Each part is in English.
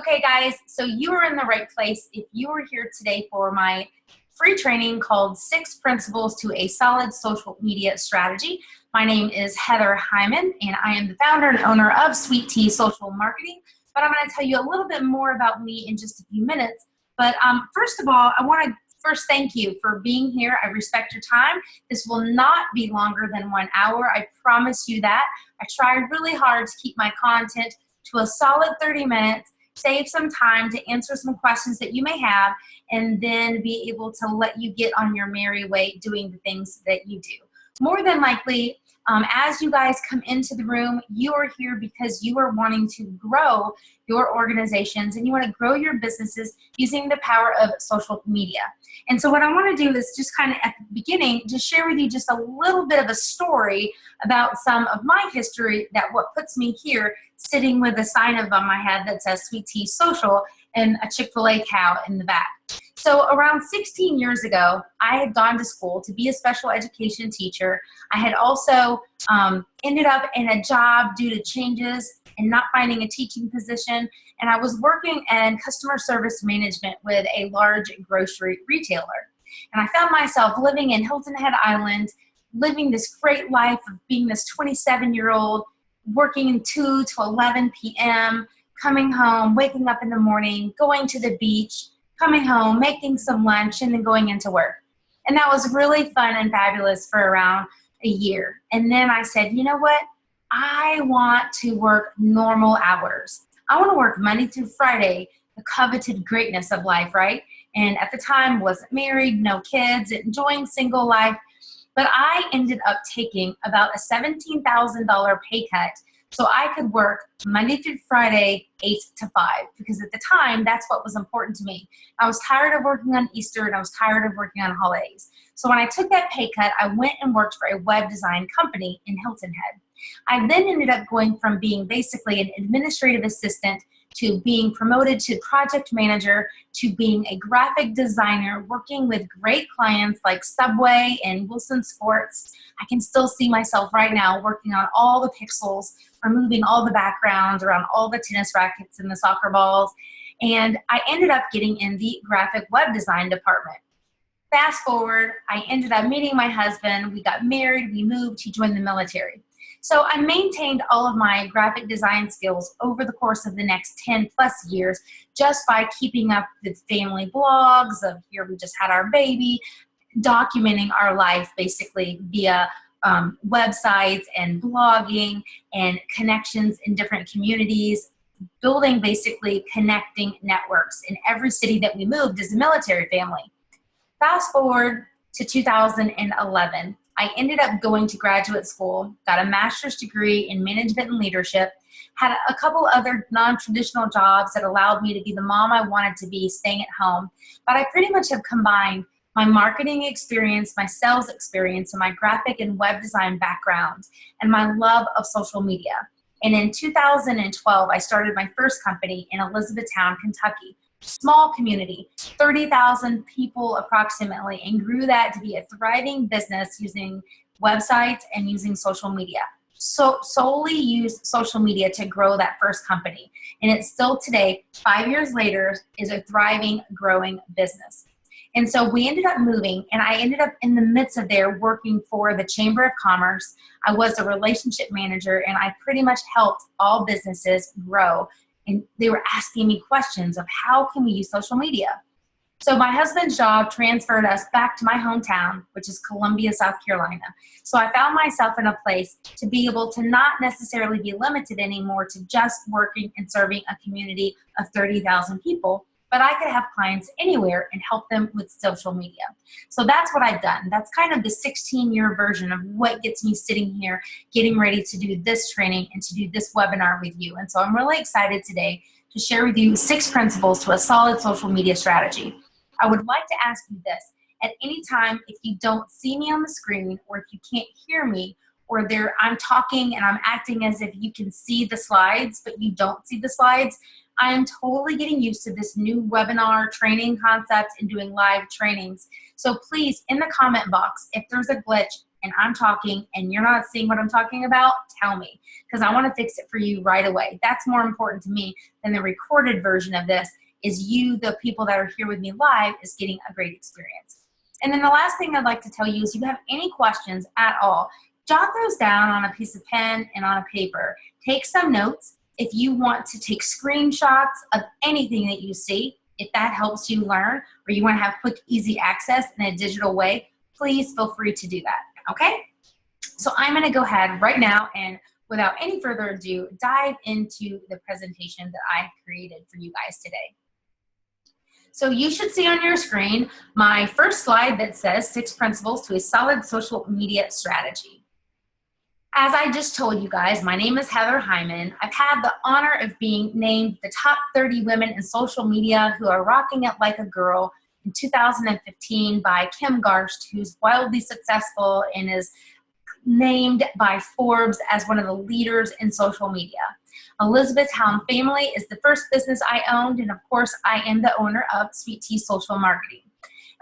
Okay guys, so you are in the right place if you are here today for my free training called 6 Principles to a Solid Social Media Strategy. My name is Heather Hyman and I am the founder and owner of Sweet Tea Social Marketing, but I'm going to tell you a little bit more about me in just a few minutes. But first of all, I want to thank you for being here. I respect your time. This will not be longer than 1 hour. I promise you that. I try really hard to keep my content to a solid 30 minutes, save some time to answer some questions that you may have, and then be able to let you get on your merry way doing the things that you do. More than likely, as you guys come into the room, you are here because you are wanting to grow your organizations and you want to grow your businesses using the power of social media. And so what I want to do is just kind of at the beginning, just share with you just a little bit of a story about some of my history, that what puts me here sitting with a sign above my head that says Sweet Tea Social and a Chick-fil-A cow in the back. So around 16 years ago, I had gone to school to be a special education teacher. I had also ended up in a job due to changes and not finding a teaching position, and I was working in customer service management with a large grocery retailer. And I found myself living in Hilton Head Island, living this great life of being this 27-year-old, working 2 to 11 p.m., coming home, waking up in the morning, going to the beach, coming home, making some lunch, and then going into work. And that was really fun and fabulous for around a year. And then I said, you know what? I want to work normal hours. I want to work Monday through Friday, the coveted greatness of life, right? And at the time, wasn't married, no kids, enjoying single life. But I ended up taking about a $17,000 pay cut so I could work Monday through Friday, 8 to 5, because at the time, that's what was important to me. I was tired of working on Easter and I was tired of working on holidays. So when I took that pay cut, I went and worked for a web design company in Hilton Head. I then ended up going from being basically an administrative assistant to being promoted to project manager to being a graphic designer, working with great clients like Subway and Wilson Sports. I can still see myself right now working on all the pixels, removing all the backgrounds around all the tennis rackets and the soccer balls. And I ended up getting in the graphic web design department. Fast forward, I ended up meeting my husband. We got married, we moved, he joined the military. So I maintained all of my graphic design skills over the course of the next 10 plus years just by keeping up with family blogs of here we just had our baby, documenting our life basically via websites and blogging and connections in different communities, building basically connecting networks in every city that we moved as a military family. Fast forward to 2011. I ended up going to graduate school, got a master's degree in management and leadership, had a couple other non-traditional jobs that allowed me to be the mom I wanted to be, staying at home. But I pretty much have combined my marketing experience, my sales experience, and my graphic and web design background, and my love of social media. And in 2012, I started my first company in Elizabethtown, Kentucky. Small community, 30,000 people approximately, and grew that to be a thriving business using websites and using social media. So solely used social media to grow that first company. And it's still today, 5 years later, is a thriving, growing business. And so we ended up moving, and I ended up in the midst of there working for the Chamber of Commerce. I was a relationship manager, and I pretty much helped all businesses grow. And they were asking me questions of how can we use social media. So my husband's job transferred us back to my hometown, which is Columbia, South Carolina. So I found myself in a place to be able to not necessarily be limited anymore to just working and serving a community of 30,000 people, but I could have clients anywhere and help them with social media. So that's what I've done. That's kind of the 16-year version of what gets me sitting here, getting ready to do this training and to do this webinar with you. And so I'm really excited today to share with you 6 principles to a solid social media strategy. I would like to ask you this. At any time, if you don't see me on the screen, or if you can't hear me, or I'm talking and I'm acting as if you can see the slides, but you don't see the slides, I am totally getting used to this new webinar training concept and doing live trainings. So please, in the comment box, if there's a glitch, and I'm talking and you're not seeing what I'm talking about, tell me, because I want to fix it for you right away. That's more important to me than the recorded version of this, is you, the people that are here with me live, is getting a great experience. And then the last thing I'd like to tell you is, if you have any questions at all, jot those down on a piece of pen and on a paper. Take some notes. If you want to take screenshots of anything that you see, if that helps you learn, or you want to have quick, easy access in a digital way, please feel free to do that, okay? So I'm going to go ahead right now and, without any further ado, dive into the presentation that I created for you guys today. So you should see on your screen my first slide that says 6 principles to a solid social media strategy. As I just told you guys, my name is Heather Hyman. I've had the honor of being named the top 30 women in social media who are rocking it like a girl in 2015 by Kim Garst, who's wildly successful and is named by Forbes as one of the leaders in social media. Elizabeth's Helm Family is the first business I owned, and of course I am the owner of Sweet Tea Social Marketing.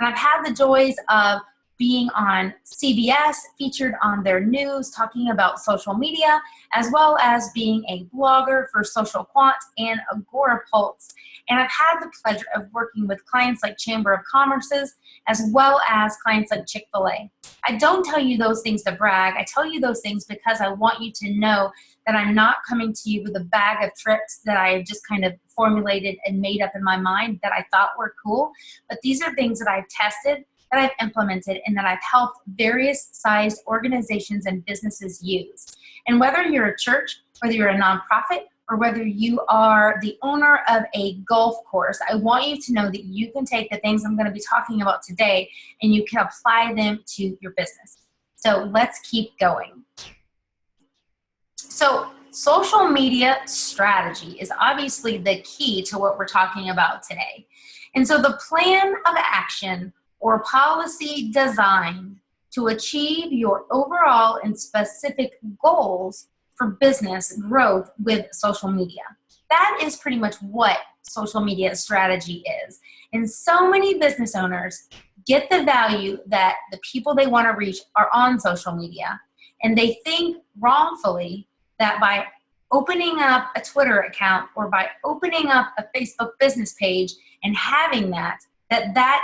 And I've had the joys of being on CBS, featured on their news, talking about social media, as well as being a blogger for Social Quant and Agora Pulse. And I've had the pleasure of working with clients like Chamber of Commerce's, as well as clients like Chick-fil-A. I don't tell you those things to brag. I tell you those things because I want you to know that I'm not coming to you with a bag of tricks that I just kind of formulated and made up in my mind that I thought were cool. But these are things that I've tested, that I've implemented, and that I've helped various sized organizations and businesses use. And whether you're a church, whether you're a nonprofit, or whether you are the owner of a golf course, I want you to know that you can take the things I'm going to be talking about today and you can apply them to your business. So let's keep going. So social media strategy is obviously the key to what we're talking about today. And so the plan of action or policy designed to achieve your overall and specific goals for business growth with social media. That is pretty much what social media strategy is. And so many business owners get the value that the people they want to reach are on social media. And they think wrongfully that by opening up a Twitter account or by opening up a Facebook business page and having that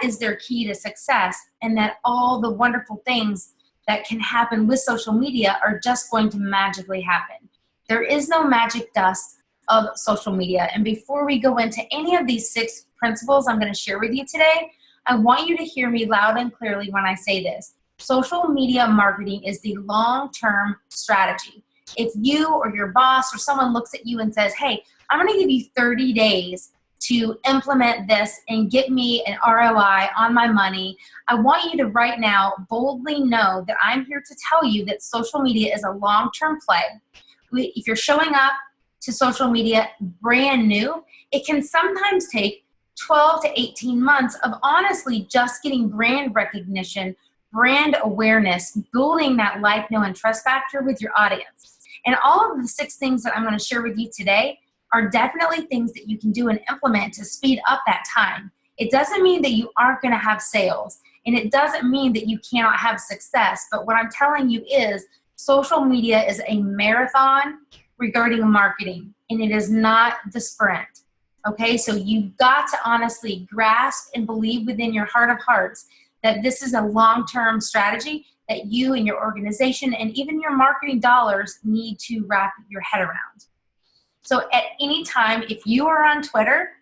is their key to success, and that all the wonderful things that can happen with social media are just going to magically happen. There is no magic dust of social media. And before we go into any of these 6 principles I'm going to share with you today, I want you to hear me loud and clearly when I say this. Social media marketing is the long-term strategy. If you or your boss or someone looks at you and says, hey, I'm going to give you 30 days to implement this and get me an ROI on my money, I want you to right now boldly know that I'm here to tell you that social media is a long-term play. If you're showing up to social media brand new, it can sometimes take 12 to 18 months of honestly just getting brand recognition, brand awareness, building that like, know, and trust factor with your audience. And all of the 6 things that I'm going to share with you today are definitely things that you can do and implement to speed up that time. It doesn't mean that you aren't going to have sales, and it doesn't mean that you cannot have success. But what I'm telling you is social media is a marathon regarding marketing, and it is not the sprint. Okay, so you've got to honestly grasp and believe within your heart of hearts that this is a long-term strategy that you and your organization and even your marketing dollars need to wrap your head around. So at any time, if you are on Twitter,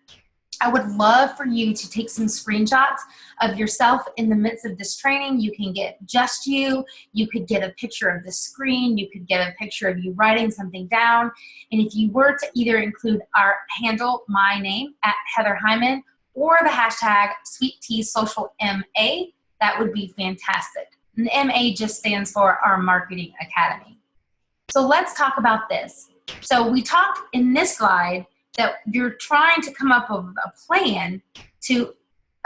I would love for you to take some screenshots of yourself in the midst of this training. You can get just you could get a picture of the screen, you could get a picture of you writing something down. And if you were to either include our handle, my name, at Heather Hyman, or the hashtag SweetTeaSocialMA, that would be fantastic. And the MA just stands for our Marketing Academy. So let's talk about this. So we talked in this slide that you're trying to come up with a plan to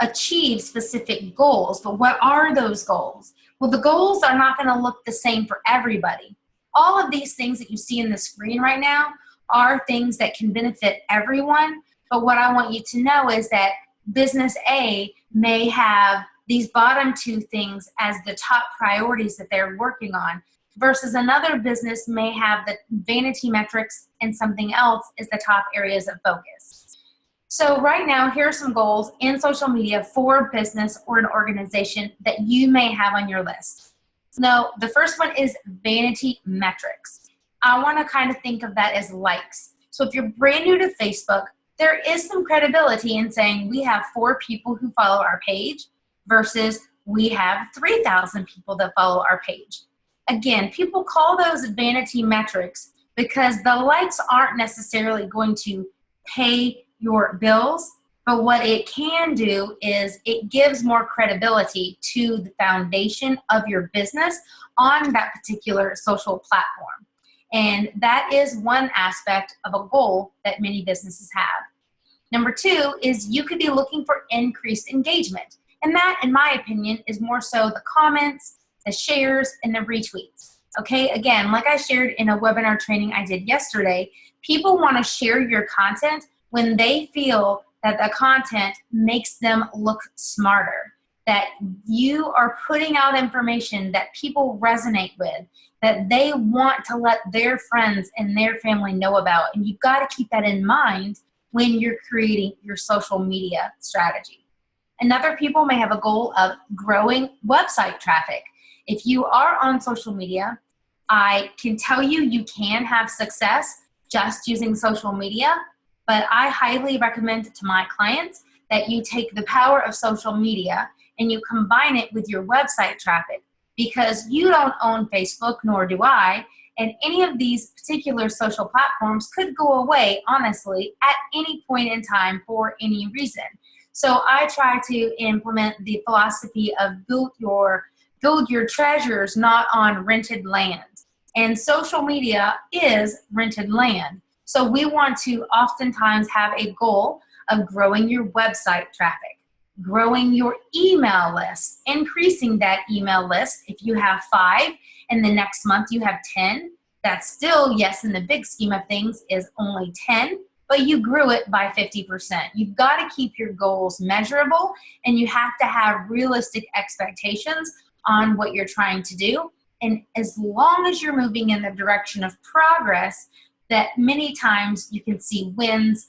achieve specific goals. But what are those goals? Well, the goals are not going to look the same for everybody. All of these things that you see in the screen right now are things that can benefit everyone. But what I want you to know is that business A may have these bottom two things as the top priorities that they're working on, versus another business may have the vanity metrics and something else is the top areas of focus. So right now, here are some goals in social media for a business or an organization that you may have on your list. Now, the first one is vanity metrics. I want to kind of think of that as likes. So if you're brand new to Facebook, there is some credibility in saying we have 4 people who follow our page versus we have 3,000 people that follow our page. Again, people call those vanity metrics because the likes aren't necessarily going to pay your bills, but what it can do is it gives more credibility to the foundation of your business on that particular social platform. And that is one aspect of a goal that many businesses have. Number 2 is you could be looking for increased engagement. And that, in my opinion, is more so the comments, the shares, and the retweets. Okay, again, like I shared in a webinar training I did yesterday, people want to share your content when they feel that the content makes them look smarter, that you are putting out information that people resonate with, that they want to let their friends and their family know about. And you've got to keep that in mind when you're creating your social media strategy. Another people may have a goal of growing website traffic. If you are on social media, I can tell you you can have success just using social media, but I highly recommend to my clients that you take the power of social media and you combine it with your website traffic, because you don't own Facebook, nor do I, and any of these particular social platforms could go away, honestly, at any point in time for any reason. So I try to implement the philosophy of build your treasures not on rented land. And social media is rented land. So we want to oftentimes have a goal of growing your website traffic, growing your email list, increasing that email list. If you have 5 and the next month you have 10, that's still, yes, in the big scheme of things, is only 10, but you grew it by 50%. You've got to keep your goals measurable, and you have to have realistic expectations on what you're trying to do. And as long as you're moving in the direction of progress, that many times you can see wins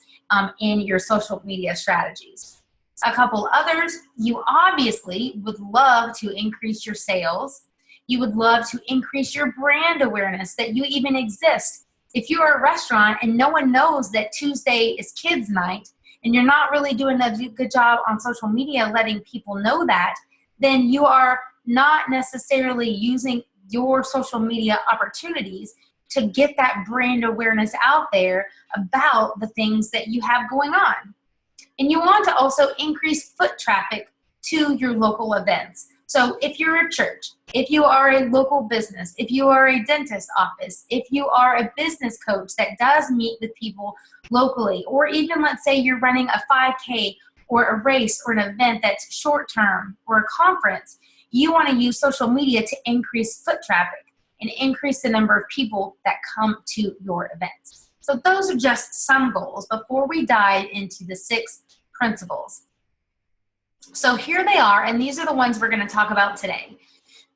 in your social media strategies. A couple others, you obviously would love to increase your sales. You would love to increase your brand awareness, that you even exist. If you are a restaurant and no one knows that Tuesday is kids' night, and you're not really doing a good job on social media letting people know that, then you are not necessarily using your social media opportunities to get that brand awareness out there about the things that you have going on. And you want to also increase foot traffic to your local events. So if you're a church, if you are a local business, if you are a dentist office, if you are a business coach that does meet with people locally, or even let's say you're running a 5K or a race or an event that's short term or a conference, you want to use social media to increase foot traffic and increase the number of people that come to your events. So those are just some goals before we dive into the 6 principles. So here they are, and these are the ones we're going to talk about today.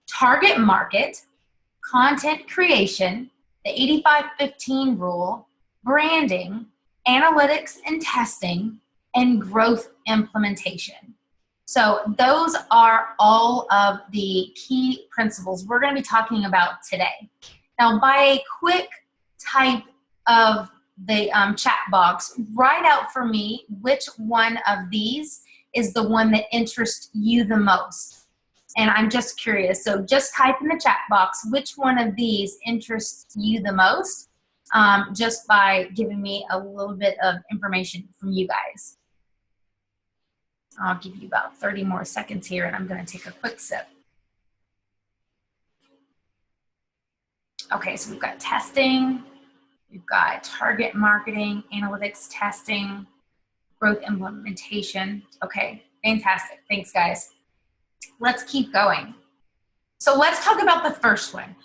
Target market, content creation, the 85-15 rule, branding, analytics and testing, and growth implementation. So those are all of the key principles we're going to be talking about today. Now, by a quick type of the chat box, write out for me which one of these is the one that interests you the most. And I'm just curious. So just type in the chat box which one of these interests you the most, just by giving me a little bit of information from you guys. I'll give you about 30 more seconds here, and I'm going to take a quick sip. Okay, so we've got testing, we've got target marketing, analytics, testing, growth implementation. Okay, fantastic. Thanks, guys. Let's keep going. So let's talk about the first one,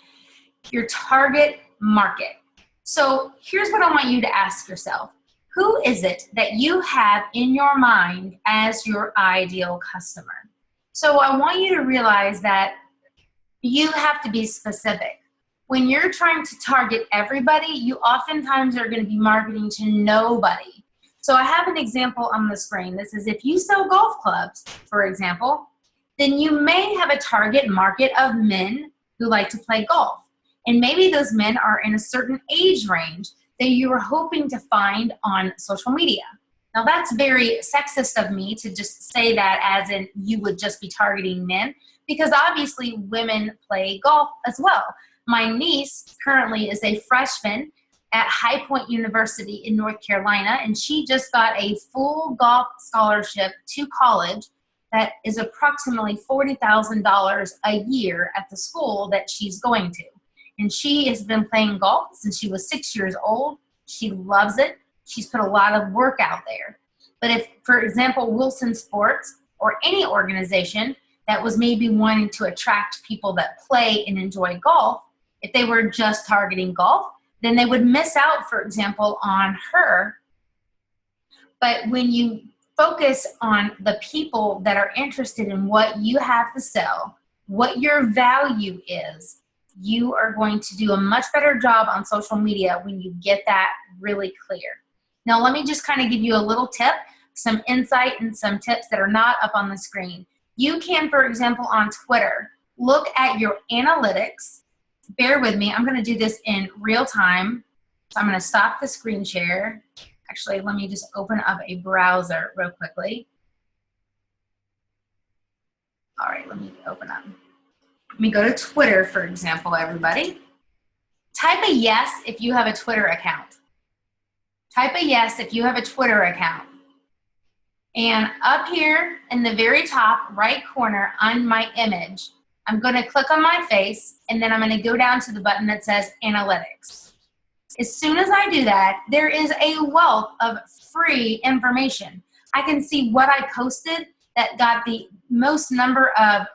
your target market. So here's what I want you to ask yourself. Who is it that you have in your mind as your ideal customer? So I want you to realize that you have to be specific. When you're trying to target everybody, you oftentimes are going to be marketing to nobody. So I have an example on the screen. This is if you sell golf clubs, for example, then you may have a target market of men who like to play golf. And maybe those men are in a certain age range that you are hoping to find on social media. Now that's very sexist of me to just say that as in you would just be targeting men, because obviously women play golf as well. My niece currently is a freshman at High Point University in North Carolina, and she just got a full golf scholarship to college that is approximately $40,000 a year at the school that she's going to. And she has been playing golf since she was 6 years old. She loves it. She's put a lot of work out there. But if, for example, Wilson Sports or any organization that was maybe wanting to attract people that play and enjoy golf, if they were just targeting golf, then they would miss out, for example, on her. But when you focus on the people that are interested in what you have to sell, what your value is, you are going to do a much better job on social media when you get that really clear. Now, let me just kind of give you a little tip, some insight and some tips that are not up on the screen. You can, for example, on Twitter, look at your analytics. Bear with me. I'm going to do this in real time. So I'm going to stop the screen share. Actually, let me just open up a browser real quickly. All right, let me open up. Let me go to Twitter, for example, everybody. Type a yes if you have a Twitter account. Type a yes if you have a Twitter account. And up here in the very top right corner on my image, I'm going to click on my face, and then I'm going to go down to the button that says Analytics. As soon as I do that, there is a wealth of free information. I can see what I posted that got the most number of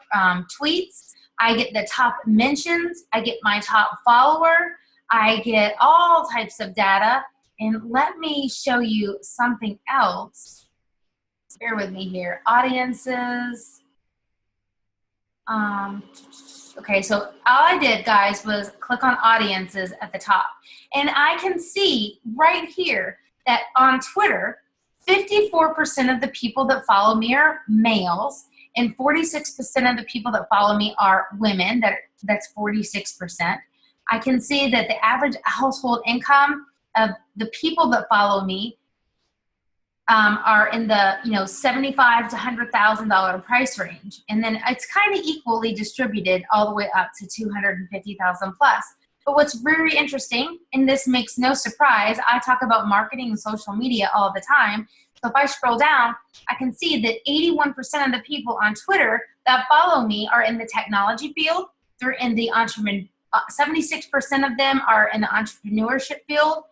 tweets. I get the top mentions. I get my top follower. I get all types of data. And let me show you something else. Bear with me here. Audiences. Okay, so all I did, guys, was click on audiences at the top. And I can see right here that on Twitter, 54% of the people that follow me are males, and 46% of the people that follow me are women. That's 46%. I can see that the average household income of the people that follow me are in the $75,000 to $100,000 price range, and then it's kind of equally distributed all the way up to $250,000 plus. But what's very interesting, and this makes no surprise, I talk about marketing and social media all the time. So if I scroll down, I can see that 81% of the people on Twitter that follow me are in the technology field. They're in the 76% of them are in the entrepreneurship field.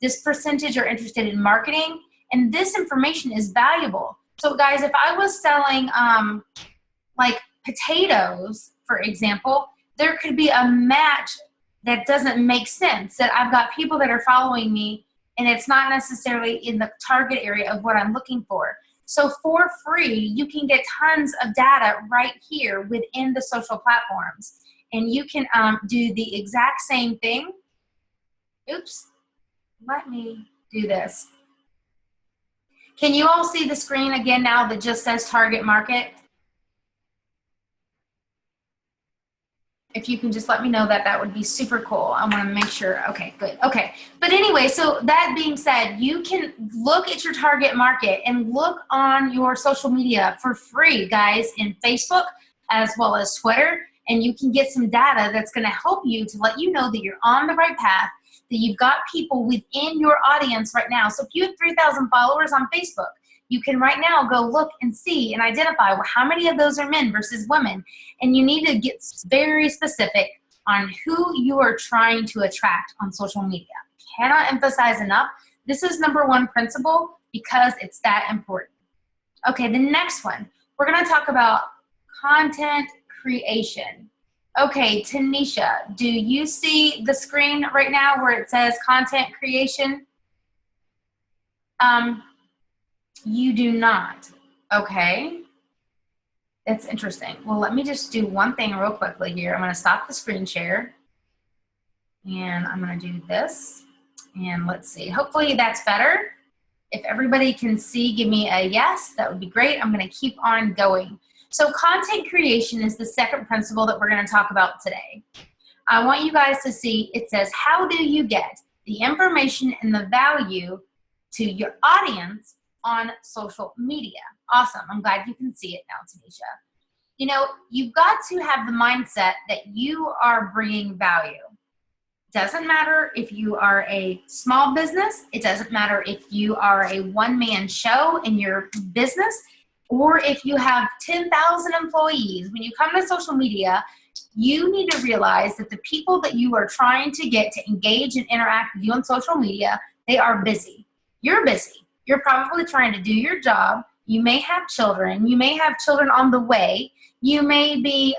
This percentage are interested in marketing. And this information is valuable. So guys, if I was selling like potatoes, for example, there could be a match that doesn't make sense, that I've got people that are following me and it's not necessarily in the target area of what I'm looking for. So for free, you can get tons of data right here within the social platforms. And you can do the exact same thing. Oops, let me do this. Can you all see the screen again now that just says target market? If you can just let me know that, that would be super cool. I want to make sure. Okay, good. Okay. But anyway, so that being said, you can look at your target market and look on your social media for free, guys, in Facebook as well as Twitter. And you can get some data that's going to help you to let you know that you're on the right path, that you've got people within your audience right now. So if you have 3,000 followers on Facebook, you can right now go look and see and identify how many of those are men versus women. And you need to get very specific on who you are trying to attract on social media. Cannot emphasize enough. This is #1 principle because it's that important. Okay, the next one, we're going to talk about content creation. Okay, Tanisha, do you see the screen right now where it says content creation? You do not. Okay. It's interesting. Well, let me just do one thing real quickly here. I'm going to stop the screen share, and I'm going to do this. And let's see. Hopefully that's better. If everybody can see, give me a yes. That would be great. I'm going to keep on going. So content creation is the second principle that we're going to talk about today. I want you guys to see, it says, how do you get the information and the value to your audience on social media? Awesome. I'm glad you can see it now, Tanisha. You know, you've got to have the mindset that you are bringing value. Doesn't matter if you are a small business. It doesn't matter if you are a one-man show in your business, or if you have 10,000 employees. When you come to social media, you need to realize that the people that you are trying to get to engage and interact with you on social media, they are busy. You're busy. You're probably trying to do your job. You may have children. You may have children on the way. You may be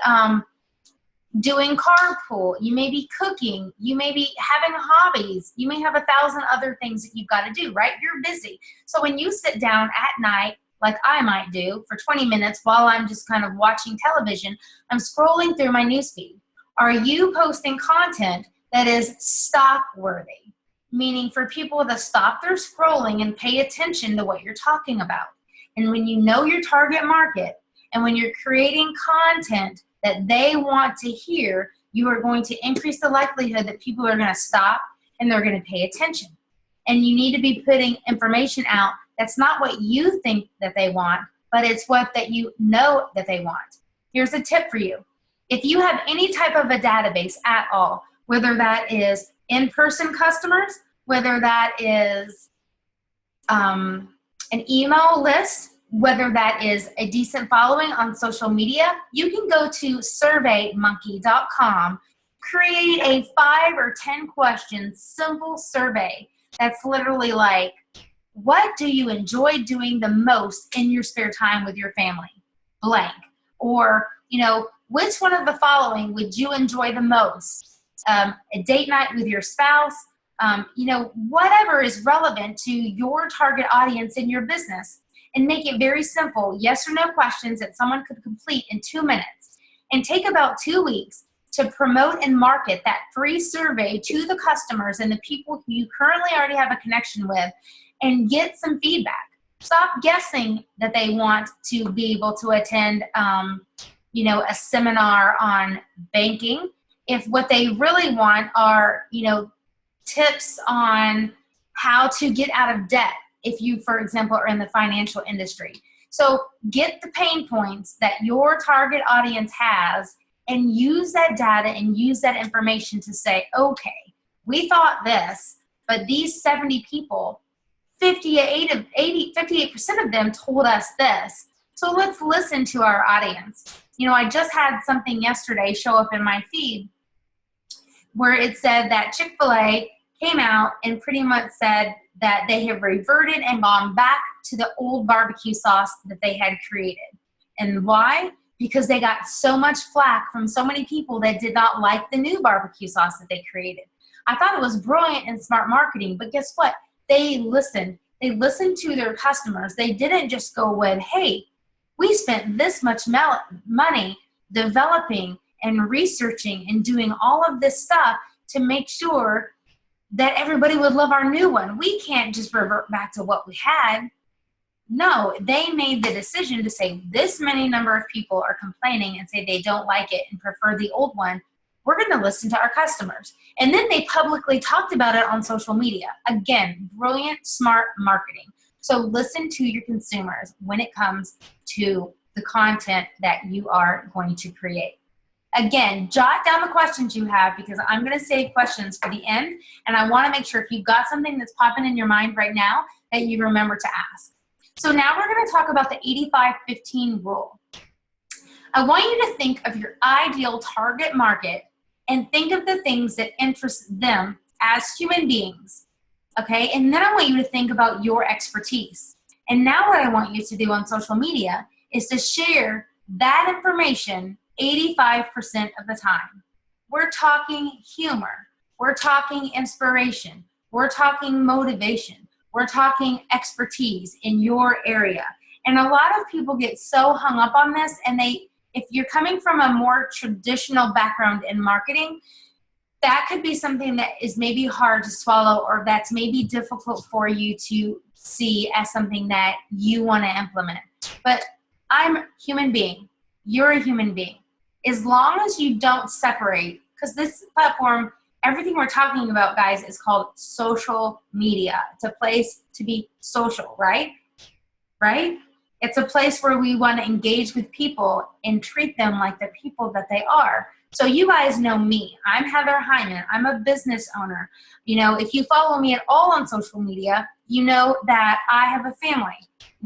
doing carpool. You may be cooking. You may be having hobbies. You may have 1,000 other things that you've got to do, right? You're busy. So when you sit down at night, like I might do for 20 minutes while I'm just kind of watching television, I'm scrolling through my newsfeed. Are you posting content that is stock worthy? Meaning for people to stop their scrolling and pay attention to what you're talking about. And when you know your target market, and when you're creating content that they want to hear, you are going to increase the likelihood that people are going to stop and they're going to pay attention. And you need to be putting information out that's not what you think that they want, but it's what that you know that they want. Here's a tip for you. If you have any type of a database at all, whether that is in-person customers, whether that is an email list, whether that is a decent following on social media, you can go to surveymonkey.com, create a 5 or 10 question simple survey that's literally like, what do you enjoy doing the most in your spare time with your family? Blank. Or, you know, which one of the following would you enjoy the most? A date night with your spouse, you know, whatever is relevant to your target audience in your business. And make it very simple, yes or no questions that someone could complete in 2 minutes. And take about 2 weeks to promote and market that free survey to the customers and the people who you currently already have a connection with, and get some feedback. Stop guessing that they want to be able to attend, you know, a seminar on banking. If what they really want are, you know, tips on how to get out of debt, if you, for example, are in the financial industry. So get the pain points that your target audience has and use that data and use that information to say, okay, we thought this, but these 70 people, 58% of them told us this. So let's listen to our audience. You know, I just had something yesterday show up in my feed where it said that Chick-fil-A came out and pretty much said that they have reverted and gone back to the old barbecue sauce that they had created. And why? Because they got so much flack from so many people that did not like the new barbecue sauce that they created. I thought it was brilliant and smart marketing, but guess what? They listened. They listened to their customers. They didn't just go with, hey, we spent this much money developing and researching and doing all of this stuff to make sure that everybody would love our new one. We can't just revert back to what we had. No, they made the decision to say this many number of people are complaining and say they don't like it and prefer the old one. We're going to listen to our customers. And then they publicly talked about it on social media. Again, brilliant, smart marketing. So listen to your consumers when it comes to the content that you are going to create. Again, jot down the questions you have because I'm going to save questions for the end. And I want to make sure if you've got something that's popping in your mind right now that you remember to ask. So now we're going to talk about the 85-15 rule. I want you to think of your ideal target market and think of the things that interest them as human beings. Okay, and then I want you to think about your expertise. And now what I want you to do on social media is to share that information 85% of the time. We're talking humor. We're talking inspiration. We're talking motivation. We're talking expertise in your area. And a lot of people get so hung up on this, and if you're coming from a more traditional background in marketing, that could be something that is maybe hard to swallow, or that's maybe difficult for you to see as something that you want to implement. But I'm a human being. You're a human being. As long as you don't separate, because this platform, everything we're talking about, guys, is called social media. It's a place to be social, right? Right? It's a place where we want to engage with people and treat them like the people that they are. So you guys know me. I'm Heather Hyman. I'm a business owner. If you follow me at all on social media, you know that I have a family.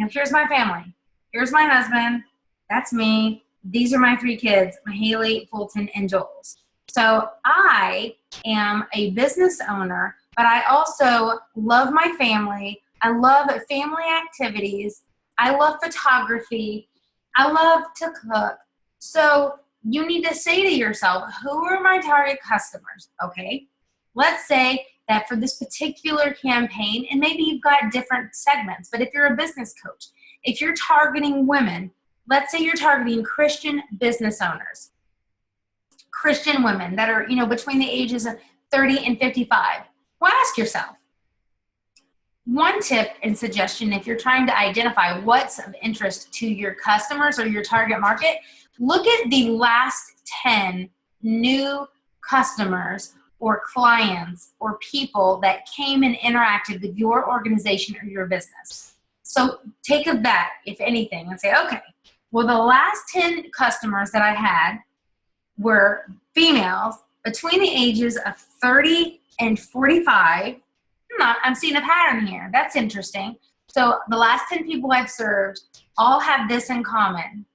Here's my family. Here's my husband. That's me. These are my 3 kids, Haley, Fulton, and Jules. So I am a business owner, but I also love my family. I love family activities. I love photography. I love to cook. So you need to say to yourself, who are my target customers? Okay. Let's say that for this particular campaign, and maybe you've got different segments, but if you're a business coach, if you're targeting women, let's say you're targeting Christian business owners, Christian women that are, between the ages of 30 and 55. Well, ask yourself, one tip and suggestion, if you're trying to identify what's of interest to your customers or your target market, look at the last 10 new customers or clients or people that came and interacted with your organization or your business. So take of that, if anything, and say, okay, well, the last 10 customers that I had were females between the ages of 30 and 45. I'm seeing a pattern here. That's interesting. So the last 10 people I've served all have this in common.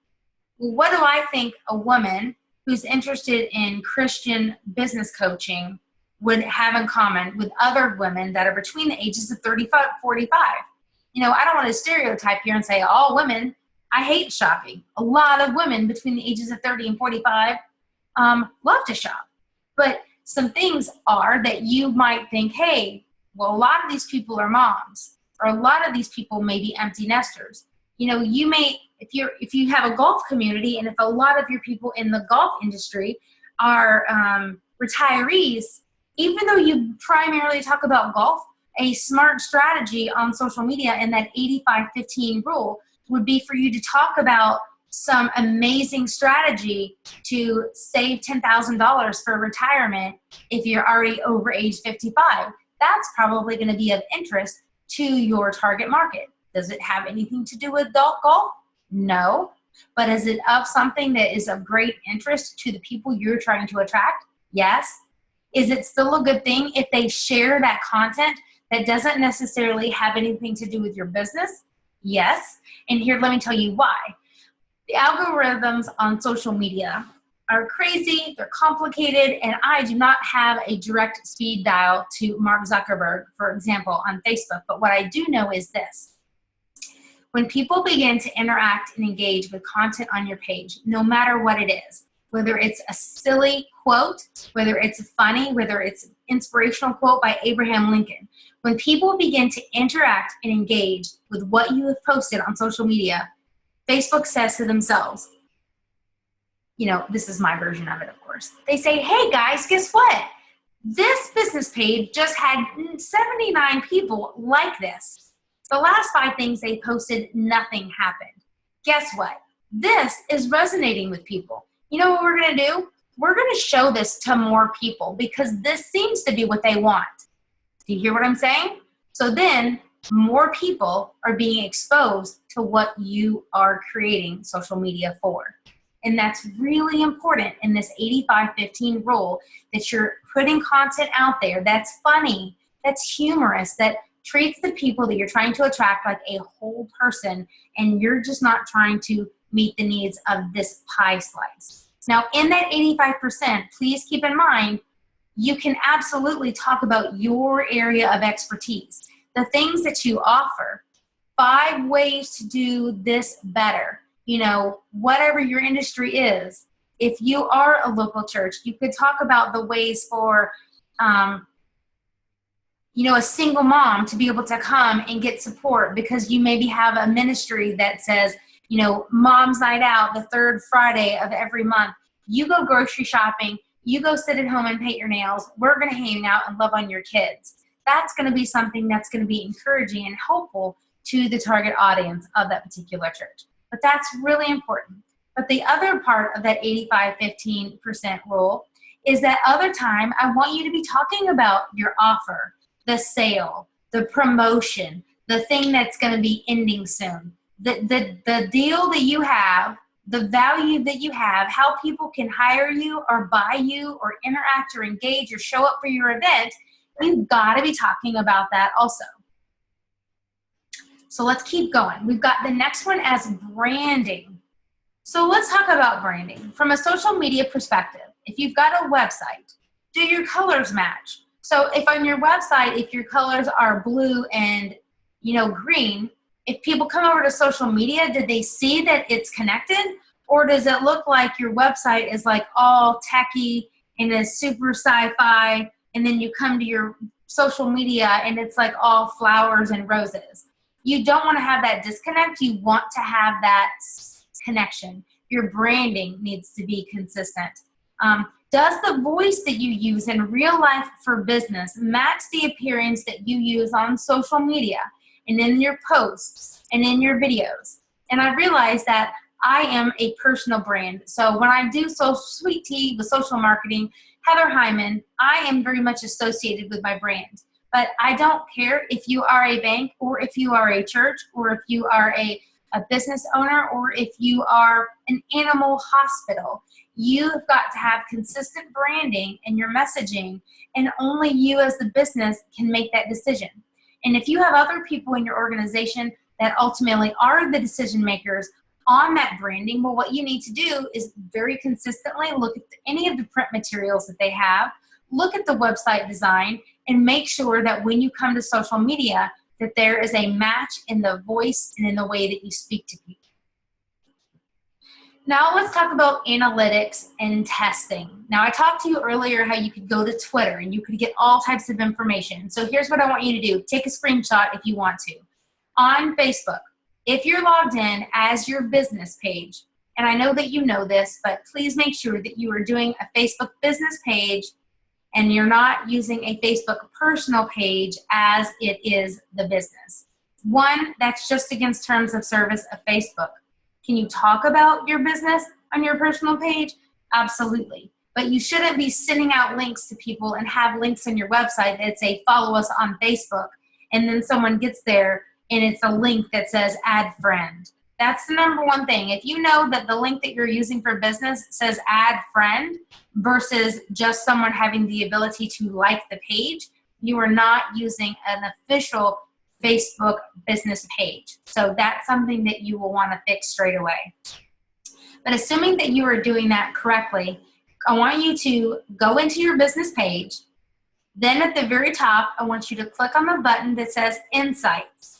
What do I think a woman who's interested in Christian business coaching would have in common with other women that are between the ages of 35 and 45? I don't want to stereotype here and say all women. I hate shopping. A lot of women between the ages of 30 and 45 love to shop. But some things are that you might think, hey, well, a lot of these people are moms, or a lot of these people may be empty nesters. You may, if you have a golf community, and if a lot of your people in the golf industry are retirees, even though you primarily talk about golf, a smart strategy on social media and that 85-15 rule would be for you to talk about some amazing strategy to save $10,000 for retirement if you're already over age 55. That's probably going to be of interest to your target market. Does it have anything to do with golf? No. But is it of something that is of great interest to the people you're trying to attract? Yes. Is it still a good thing if they share that content that doesn't necessarily have anything to do with your business? Yes. And here, let me tell you why. The algorithms on social media are crazy, they're complicated, and I do not have a direct speed dial to Mark Zuckerberg, for example, on Facebook. But what I do know is this. When people begin to interact and engage with content on your page, no matter what it is, whether it's a silly quote, whether it's funny, whether it's an inspirational quote by Abraham Lincoln, when people begin to interact and engage with what you have posted on social media, Facebook says to themselves, this is my version of it, of course. They say, hey guys, guess what? This business page just had 79 people like this. The last 5 things they posted, nothing happened. Guess what? This is resonating with people. You know what we're going to do? We're going to show this to more people because this seems to be what they want. Do you hear what I'm saying? So then more people are being exposed to what you are creating social media for. And that's really important in this 85-15 rule, that you're putting content out there that's funny, that's humorous, that treats the people that you're trying to attract like a whole person, and you're just not trying to meet the needs of this pie slice. Now, in that 85%, please keep in mind, you can absolutely talk about your area of expertise, the things that you offer, 5 ways to do this better. Whatever your industry is, if you are a local church, you could talk about the ways for, a single mom to be able to come and get support because you maybe have a ministry that says, Mom's Night Out, the third Friday of every month. You go grocery shopping, you go sit at home and paint your nails. We're going to hang out and love on your kids. That's going to be something that's going to be encouraging and helpful to the target audience of that particular church. But that's really important. But the other part of that 85-15% rule is that other time I want you to be talking about your offer, the sale, the promotion, the thing that's going to be ending soon, the deal that you have, the value that you have, how people can hire you or buy you or interact or engage or show up for your event. You've got to be talking about that also. So let's keep going. We've got the next one as branding. So let's talk about branding. From a social media perspective, if you've got a website, do your colors match? So if on your website, if your colors are blue and green, if people come over to social media, did they see that it's connected? Or does it look like your website is like all techie and is super sci-fi, and then you come to your social media and it's like all flowers and roses? You don't want to have that disconnect. You want to have that connection. Your branding needs to be consistent. Does the voice that you use in real life for business match the appearance that you use on social media and in your posts and in your videos? And I realize that I am a personal brand. So when I do Sweet Tea with social marketing, Heather Hyman, I am very much associated with my brand. But I don't care if you are a bank or if you are a church or if you are a business owner or if you are an animal hospital. You've got to have consistent branding in your messaging, and only you as the business can make that decision. And if you have other people in your organization that ultimately are the decision makers on that branding, well, what you need to do is very consistently look at any of the print materials that they have, look at the website design, and make sure that when you come to social media, that there is a match in the voice and in the way that you speak to people. Now let's talk about analytics and testing. Now I talked to you earlier how you could go to Twitter and you could get all types of information. So here's what I want you to do. Take a screenshot if you want to. On Facebook, if you're logged in as your business page, and I know that you know this, but please make sure that you are doing a Facebook business page and you're not using a Facebook personal page as it is the business. One, that's just against terms of service of Facebook. Can you talk about your business on your personal page? Absolutely. But you shouldn't be sending out links to people and have links on your website that say, follow us on Facebook, and then someone gets there and it's a link that says add friend. That's the number one thing. If you know that the link that you're using for business says add friend versus just someone having the ability to like the page, you are not using an official Facebook business page. So that's something that you will want to fix straight away. But assuming that you are doing that correctly, I want you to go into your business page. Then at the very top, I want you to click on the button that says Insights.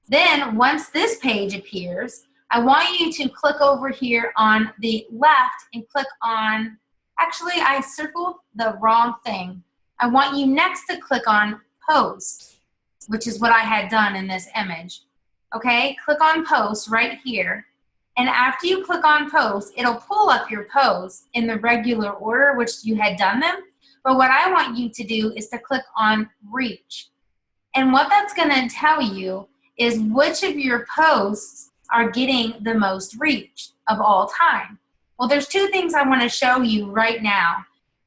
Then once this page appears, I want you to click over here on the left and click on, actually I circled the wrong thing. I want you next to click on Post, which is what I had done in this image. Okay, click on Post right here. And after you click on Post, it'll pull up your posts in the regular order which you had done them. But what I want you to do is to click on Reach. And what that's going to tell you is which of your posts are getting the most reach of all time. Well, there's two things I want to show you right now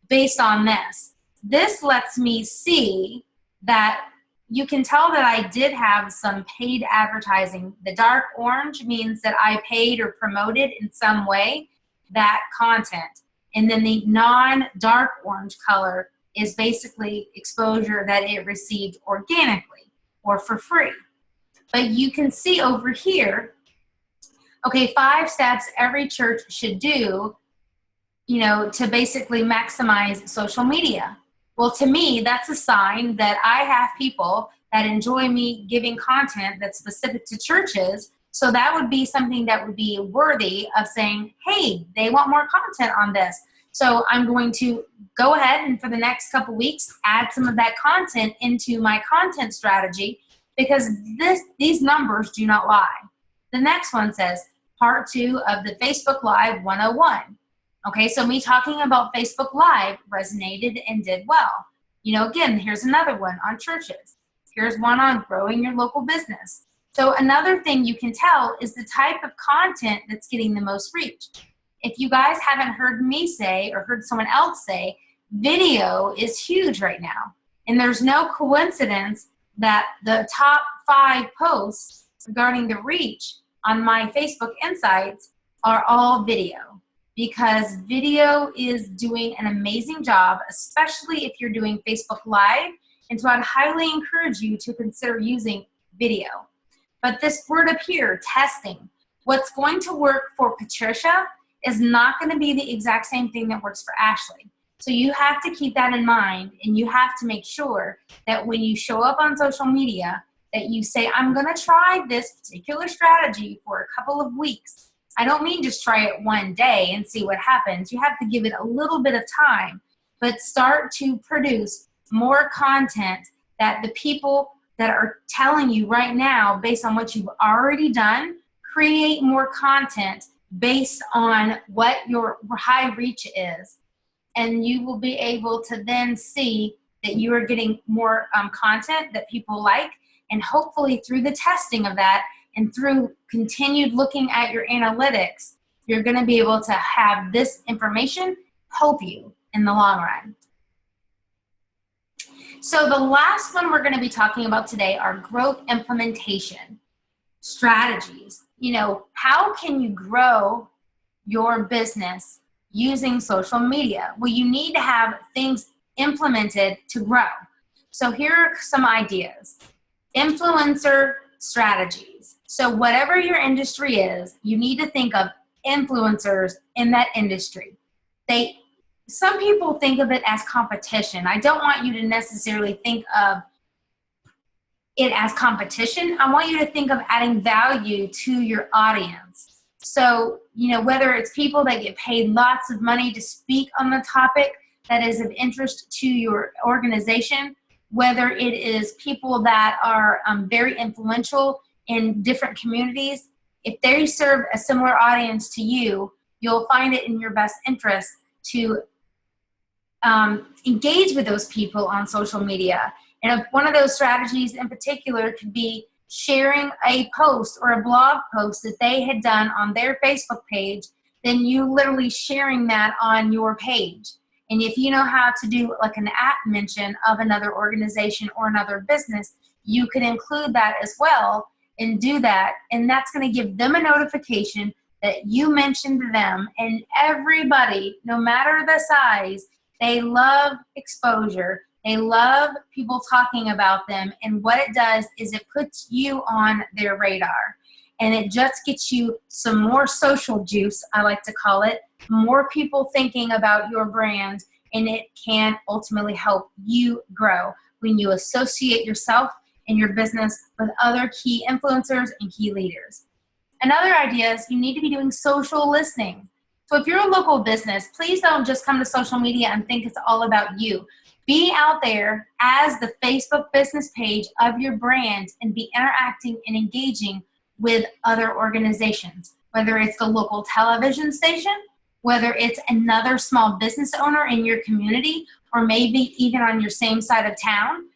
based on this. This lets me see that you can tell that I did have some paid advertising. The dark orange means that I paid or promoted in some way that content. And then the non-dark orange color is basically exposure that it received organically or for free. But you can see over here, okay, 5 steps every church should do, to basically maximize social media. Well, to me, that's a sign that I have people that enjoy me giving content that's specific to churches. So that would be something that would be worthy of saying, hey, they want more content on this. So I'm going to go ahead and for the next couple weeks, add some of that content into my content strategy because these numbers do not lie. The next one says, part 2 of the Facebook Live 101. Okay, so me talking about Facebook Live resonated and did well. Again, here's another one on churches. Here's one on growing your local business. So another thing you can tell is the type of content that's getting the most reach. If you guys haven't heard me say or heard someone else say, video is huge right now. And there's no coincidence that the top 5 posts regarding the reach on my Facebook Insights are all video, because video is doing an amazing job, especially if you're doing Facebook Live. And so I'd highly encourage you to consider using video. But this word up here, testing, what's going to work for Patricia is not going to be the exact same thing that works for Ashley. So you have to keep that in mind, and you have to make sure that when you show up on social media that you say, I'm going to try this particular strategy for a couple of weeks. I don't mean just try it one day and see what happens. You have to give it a little bit of time, but start to produce more content that the people that are telling you right now, based on what you've already done, create more content based on what your high reach is. And you will be able to then see that you are getting more content that people like. And hopefully through the testing of that and through continued looking at your analytics, you're going to be able to have this information help you in the long run. So the last one we're going to be talking about today are growth implementation strategies. How can you grow your business using social media? Well, you need to have things implemented to grow. So here are some ideas. Influencer strategies. So whatever your industry is, you need to think of influencers in that industry. Some people think of it as competition. I don't want you to necessarily think of it as competition. I want you to think of adding value to your audience. So, whether it's people that get paid lots of money to speak on the topic that is of interest to your organization, whether it is people that are very influential in different communities, if they serve a similar audience to you, you'll find it in your best interest to engage with those people on social media. And if one of those strategies in particular could be sharing a post or a blog post that they had done on their Facebook page, then you literally sharing that on your page. And if you know how to do like an at mention of another organization or another business, you can include that as well and do that. And that's going to give them a notification that you mentioned them. And everybody, no matter the size, they love exposure. They love people talking about them. And what it does is it puts you on their radar. And it just gets you some more social juice, I like to call it, more people thinking about your brand, and it can ultimately help you grow when you associate yourself and your business with other key influencers and key leaders. Another idea is you need to be doing social listening. So if you're a local business, please don't just come to social media and think it's all about you. Be out there as the Facebook business page of your brand and be interacting and engaging with other organizations, whether it's the local television station, whether it's another small business owner in your community, or maybe even on your same side of town.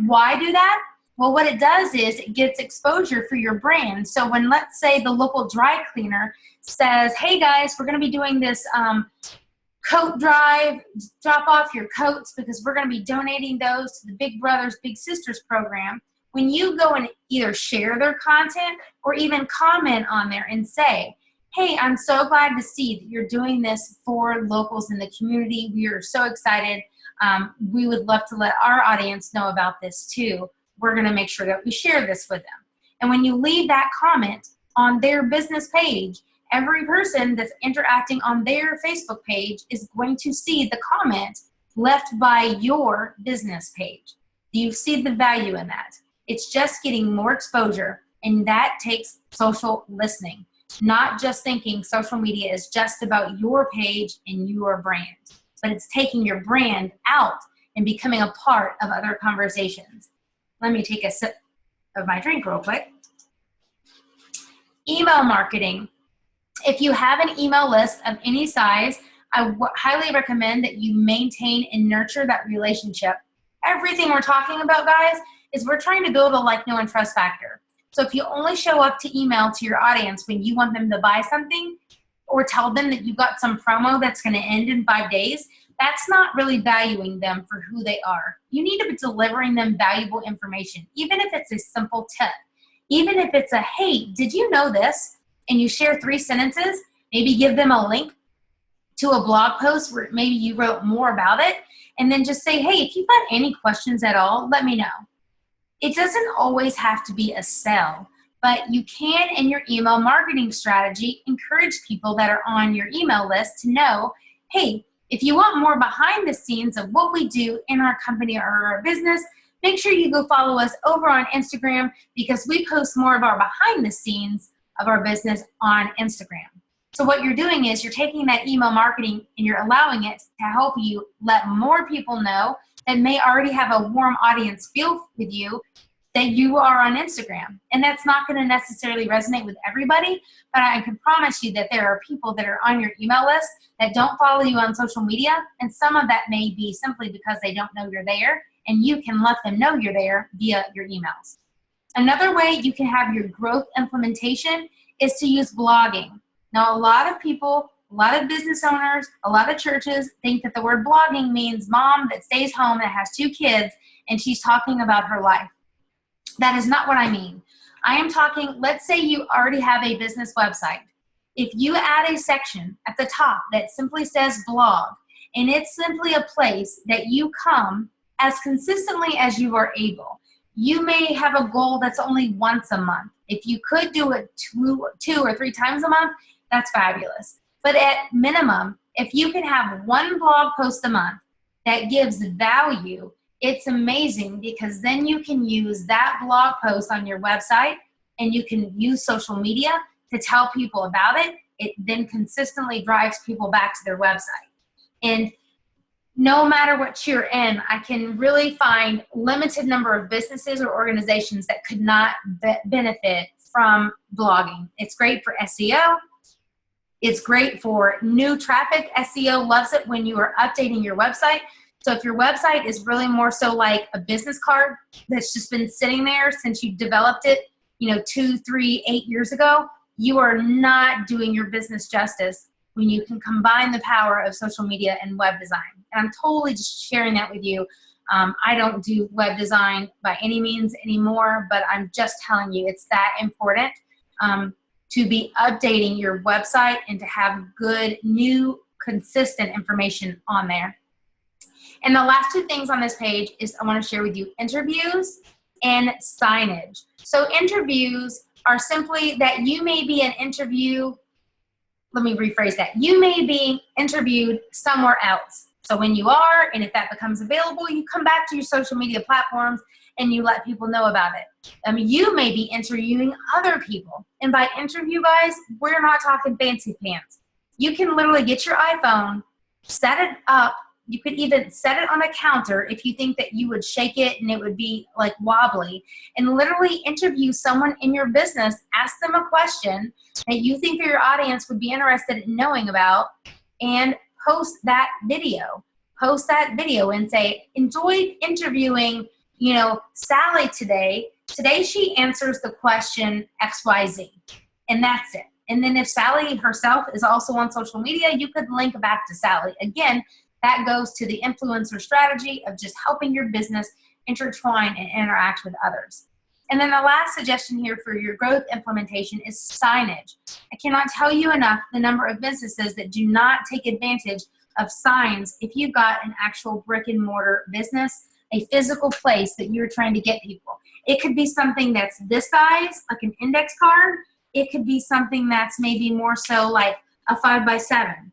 Why do that? Well, what it does is it gets exposure for your brand. So when, let's say, the local dry cleaner says, hey guys, we're going to be doing this coat drive, drop off your coats because we're going to be donating those to the Big Brothers Big Sisters program. When you go and either share their content or even comment on there and say, hey, I'm so glad to see that you're doing this for locals in the community. We are so excited. We would love to let our audience know about this too. We're going to make sure that we share this with them. And when you leave that comment on their business page, every person that's interacting on their Facebook page is going to see the comment left by your business page. You see the value in that. It's just getting more exposure, and that takes social listening. not just thinking social media is just about your page and your brand, but it's taking your brand out and becoming a part of other conversations. Let me take a sip of my drink real quick. Email marketing. If you have an email list of any size, I highly recommend that you maintain and nurture that relationship. Everything we're talking about, guys, is we're trying to build a like, know, and trust factor. So if you only show up to email to your audience when you want them to buy something or tell them that you've got some promo that's going to end in 5 days, that's not really valuing them for who they are. You need to be delivering them valuable information, even if it's a simple tip. Even if it's a, hey, did you know this? And you share 3 sentences, maybe give them a link to a blog post where maybe you wrote more about it, and then just say, hey, if you've got any questions at all, let me know. It doesn't always have to be a sell, but you can, in your email marketing strategy, encourage people that are on your email list to know, hey, if you want more behind the scenes of what we do in our company or our business, make sure you go follow us over on Instagram, because we post more of our behind the scenes of our business on Instagram. So what you're doing is you're taking that email marketing and you're allowing it to help you let more people know that may already have a warm audience feel with you that you are on Instagram. And that's not going to necessarily resonate with everybody, but I can promise you that there are people that are on your email list that don't follow you on social media, and some of that may be simply because they don't know you're there, and you can let them know you're there via your emails. Another way you can have your growth implementation is to use blogging. Now, a lot of people, a lot of business owners, a lot of churches think that the word blogging means mom that stays home that has 2 kids and she's talking about her life. That is not what I mean. I am talking, let's say you already have a business website. If you add a section at the top that simply says blog, and it's simply a place that you come as consistently as you are able. You may have a goal that's only once a month. If you could do it 2 or 3 times a month, that's fabulous. But at minimum, if you can have 1 blog post a month that gives value, it's amazing, because then you can use that blog post on your website and you can use social media to tell people about it. It then consistently drives people back to their website. And no matter what you're in, I can really find limited number of businesses or organizations that could not benefit from blogging. It's great for SEO. It's great for new traffic. SEO loves it when you are updating your website. So if your website is really more so like a business card that's just been sitting there since you developed it, 2, 3, 8 years ago, you are not doing your business justice when you can combine the power of social media and web design. And I'm totally just sharing that with you. I don't do web design by any means anymore, but I'm just telling you it's that important to be updating your website and to have good, new, consistent information on there. And the last 2 things on this page is I want to share with you interviews and signage. So interviews are simply that you may be an interview. Let me rephrase that. You may be interviewed somewhere else. So when you are, and if that becomes available, you come back to your social media platforms and you let people know about it. You may be interviewing other people. And by interview, guys, we're not talking fancy pants. You can literally get your iPhone, set it up. You could even set it on a counter if you think that you would shake it and it would be like wobbly, and literally interview someone in your business, ask them a question that you think your audience would be interested in knowing about, and post that video. Post that video and say, enjoyed interviewing, Sally today. Today she answers the question XYZ, and that's it. And then if Sally herself is also on social media, you could link back to Sally. Again, that goes to the influencer strategy of just helping your business intertwine and interact with others. And then the last suggestion here for your growth implementation is signage. I cannot tell you enough the number of businesses that do not take advantage of signs if you've got an actual brick and mortar business, a physical place that you're trying to get people. It could be something that's this size, like an index card. It could be something that's maybe more so like a 5x7.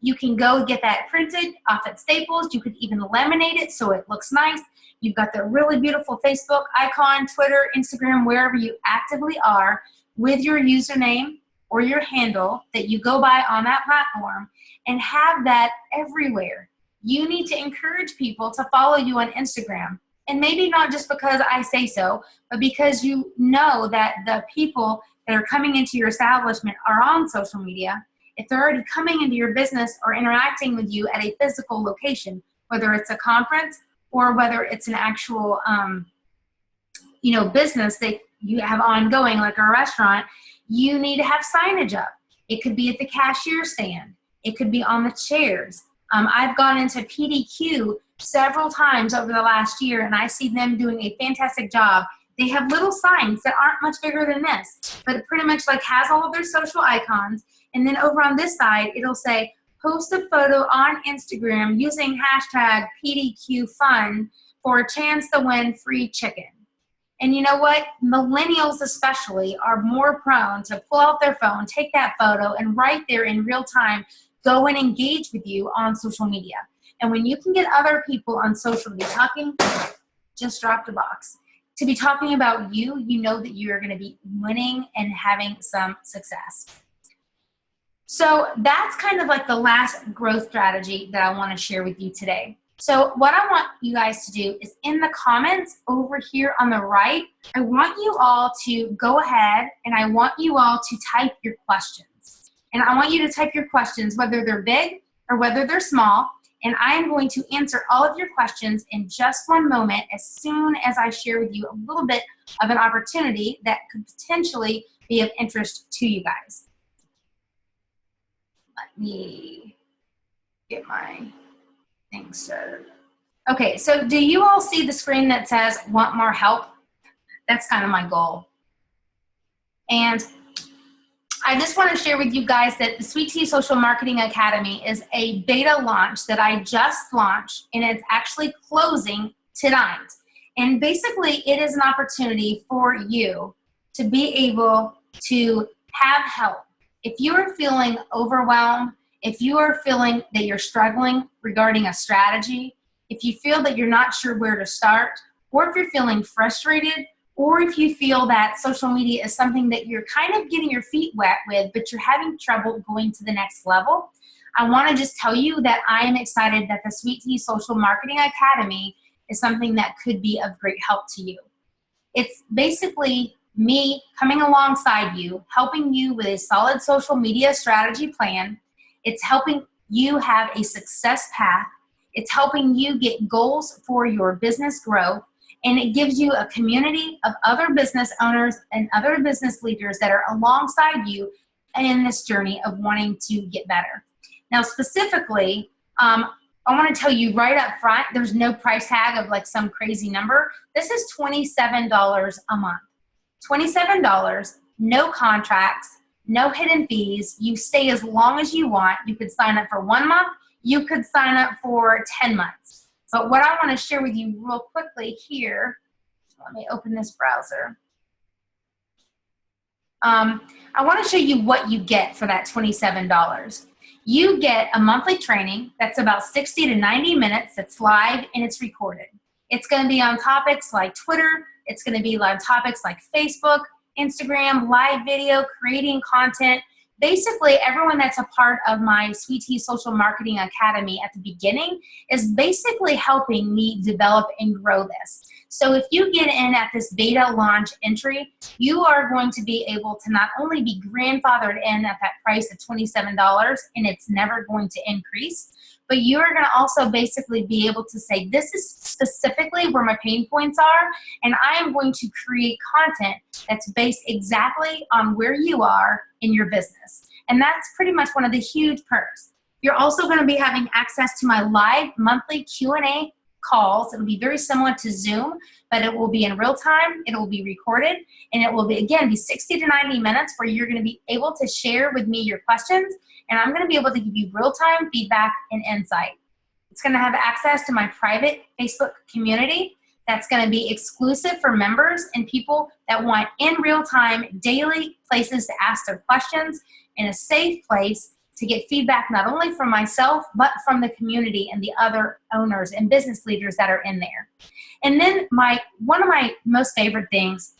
You can go get that printed off at Staples. You could even laminate it so it looks nice. You've got the really beautiful Facebook icon, Twitter, Instagram, wherever you actively are, with your username or your handle that you go by on that platform and have that everywhere. You need to encourage people to follow you on Instagram. And maybe not just because I say so, but because you know that the people that are coming into your establishment are on social media. If they're already coming into your business or interacting with you at a physical location, whether it's a conference or whether it's an actual business that you have ongoing, like a restaurant, you need to have signage up. It could be at the cashier stand. It could be on the chairs. I've gone into PDQ several times over the last year, and I see them doing a fantastic job. They have little signs that aren't much bigger than this, but it pretty much like has all of their social icons. And then over on this side, it'll say, post a photo on Instagram using hashtag PDQFun for a chance to win free chicken. And you know what? Millennials especially are more prone to pull out their phone, take that photo, and right there in real time, go and engage with you on social media. And when you can get other people on social to be talking, just dropped a box, to be talking about you, you know that you're going to be winning and having some success. So that's kind of like the last growth strategy that I want to share with you today. So what I want you guys to do is in the comments over here on the right, I want you all to go ahead and I want you all to type your questions. And I want you to type your questions, whether they're big or whether they're small. And I am going to answer all of your questions in just one moment as soon as I share with you a little bit of an opportunity that could potentially be of interest to you guys. Let me get my thing started. Okay, so do you all see the screen that says want more help? That's kind of my goal. And I just want to share with you guys that the Sweet Tea Social Marketing Academy is a beta launch that I just launched, and it's actually closing tonight. And basically, it is an opportunity for you to be able to have help. If you are feeling overwhelmed, if you are feeling that you're struggling regarding a strategy, if you feel that you're not sure where to start, or if you're feeling frustrated, or if you feel that social media is something that you're kind of getting your feet wet with, but you're having trouble going to the next level, I want to just tell you that I am excited that the Sweet Tea Social Marketing Academy is something that could be of great help to you. It's basically me coming alongside you, helping you with a solid social media strategy plan. It's helping you have a success path. It's helping you get goals for your business growth. And it gives you a community of other business owners and other business leaders that are alongside you in this journey of wanting to get better. Now, specifically, I want to tell you right up front, there's no price tag of like some crazy number. This is $27 a month. $27, no contracts, no hidden fees. You stay as long as you want. You could sign up for 1 month. You could sign up for 10 months. But what I want to share with you real quickly here, let me open this browser. I want to show you what you get for that $27. You get a monthly training that's about 60 to 90 minutes that's live and it's recorded. It's going to be on topics like Twitter. It's going to be on topics like Facebook, Instagram, live video, creating content. Basically, everyone that's a part of my Sweet Tea Social Marketing Academy at the beginning is basically helping me develop and grow this. So if you get in at this beta launch entry, you are going to be able to not only be grandfathered in at that price of $27, and it's never going to increase, but you're going to also basically be able to say, this is specifically where my pain points are, and I am going to create content that's based exactly on where you are in your business. And that's pretty much one of the huge perks. You're also going to be having access to my live monthly Q&A calls. It will be very similar to Zoom, but it will be in real time, it will be recorded, and it will be, again, be 60 to 90 minutes where you're going to be able to share with me your questions, and I'm going to be able to give you real-time feedback and insight. It's going to have access to my private Facebook community that's going to be exclusive for members and people that want in real time, daily places to ask their questions in a safe place to get feedback not only from myself, but from the community and the other owners and business leaders that are in there. And then one of my most favorite things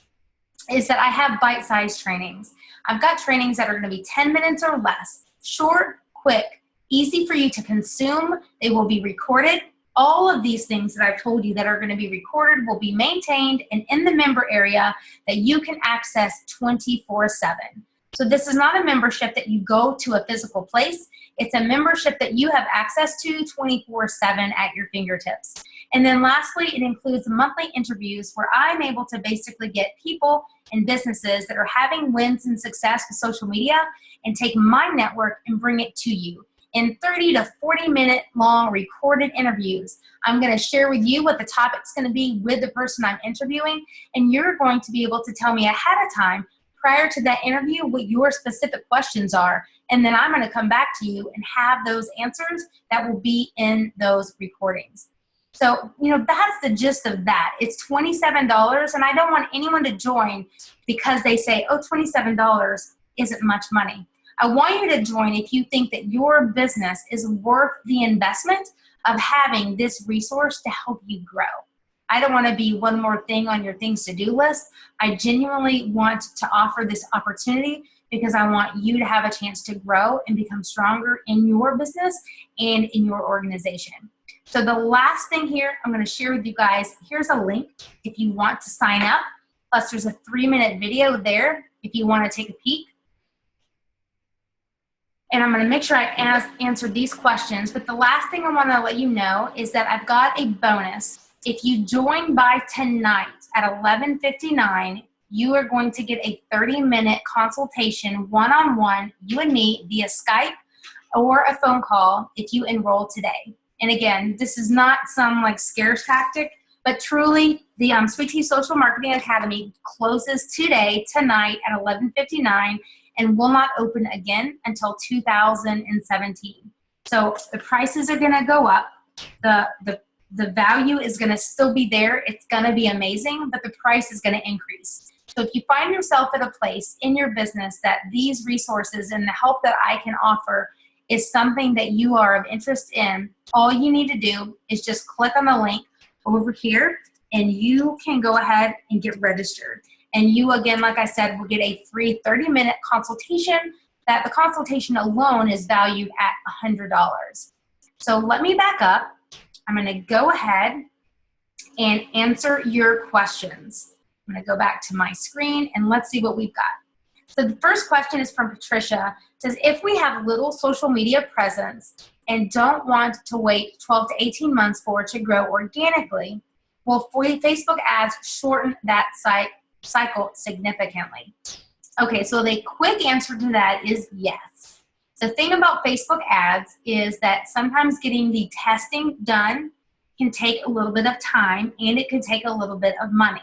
is that I have bite-sized trainings. I've got trainings that are going to be 10 minutes or less, short, quick, easy for you to consume. They will be recorded. All of these things that I've told you that are going to be recorded will be maintained and in the member area that you can access 24/7. So this is not a membership that you go to a physical place. It's a membership that you have access to 24/7 at your fingertips. And then lastly, it includes monthly interviews where I'm able to basically get people and businesses that are having wins and success with social media and take my network and bring it to you. In 30 to 40 minute long recorded interviews, I'm going to share with you what the topic's going to be with the person I'm interviewing, and you're going to be able to tell me ahead of time prior to that interview what your specific questions are, and then I'm going to come back to you and have those answers that will be in those recordings. So, that's the gist of that. It's $27, and I don't want anyone to join because they say, oh, $27 isn't much money. I want you to join if you think that your business is worth the investment of having this resource to help you grow. I don't want to be one more thing on your things to do list. I genuinely want to offer this opportunity because I want you to have a chance to grow and become stronger in your business and in your organization. So the last thing here I'm going to share with you guys, here's a link if you want to sign up. Plus there's a 3-minute video there if you want to take a peek. And I'm going to make sure I answer these questions. But the last thing I want to let you know is that I've got a bonus. If you join by tonight at 11:59, you are going to get a 30-minute consultation one-on-one, you and me, via Skype or a phone call if you enroll today. And again, this is not some scarce tactic, but truly the Sweet Tea Social Marketing Academy closes tonight at 11:59 and will not open again until 2017. So the prices are going to go up. The value is going to still be there. It's going to be amazing, but the price is going to increase. So if you find yourself at a place in your business that these resources and the help that I can offer is something that you are of interest in, all you need to do is just click on the link over here and you can go ahead and get registered. And you, again, like I said, will get a free 30-minute consultation that the consultation alone is valued at $100. So let me back up. I'm going to go ahead and answer your questions. I'm going to go back to my screen and let's see what we've got. So the first question is from Patricia. It says, if we have little social media presence and don't want to wait 12 to 18 months for it to grow organically, will Facebook ads shorten that cycle significantly? Okay, so the quick answer to that is yes. The thing about Facebook ads is that sometimes getting the testing done can take a little bit of time and it can take a little bit of money.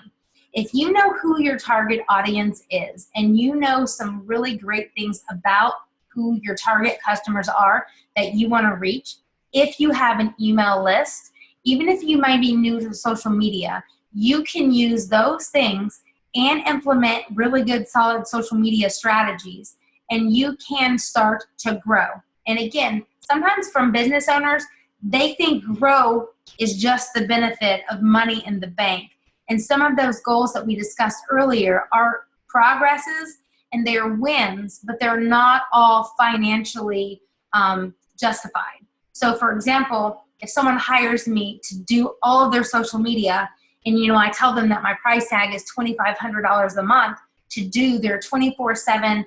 If you know who your target audience is and you know some really great things about who your target customers are that you want to reach, if you have an email list, even if you might be new to social media, you can use those things and implement really good solid social media strategies, and you can start to grow. And again, sometimes from business owners, they think grow is just the benefit of money in the bank. And some of those goals that we discussed earlier are progresses and they're wins, but they're not all financially justified. So for example, if someone hires me to do all of their social media, and I tell them that my price tag is $2,500 a month to do their 24/7